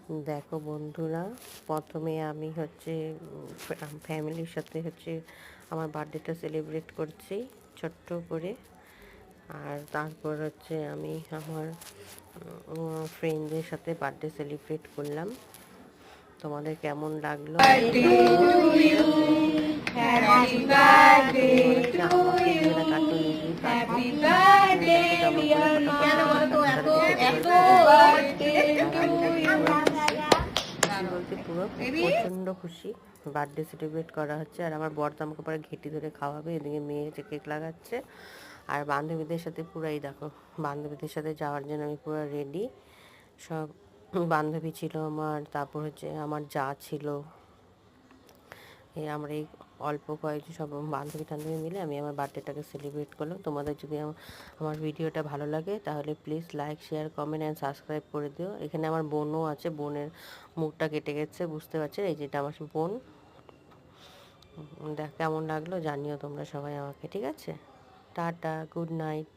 দেখো বন্ধুরা, প্রথমে আমি ফ্যামিলির সাথে আমার বার্থডেটা সেলিব্রেট করছি ছোট্ট করে। আর তারপর আমি আমার ফ্রেন্ডদের সাথে বার্থডে সেলিব্রেট করলাম। তোমাদের কেমন লাগলো? বলতে পুরো প্রচণ্ড খুশি, বার্থডে সেলিব্রেট করা হচ্ছে। আর আমার বর তো আমাকে পরে ঘেঁটি ধরে খাওয়াবে, এদিকে মেয়ে কেক লাগাচ্ছে। আর বান্ধবীদের সাথে পুরাই দেখো, বান্ধবীদের সাথে যাওয়ার জন্য আমি পুরো রেডি। সব বান্ধবী ছিল আমার, তারপর আমার যা ছিল, আমরা এই অল্প কয়েকজন সব বান্ধবী টান্ধবী মিলে আমি আমার বার্থডেটাকে সেলিব্রেট করলাম। তোমাদের যদি আমার ভিডিওটা ভালো লাগে তাহলে please like, share, comment and subscribe করে দিও। এখানে আমার বোনও আছে, বোনের মুখটা কেটে গেছে, বুঝতে পারছি। এই যেটা আমার বোন। দেখ কেমন লাগলো জানিও তোমরা সবাই আমাকে, ঠিক আছে? Tata, good night.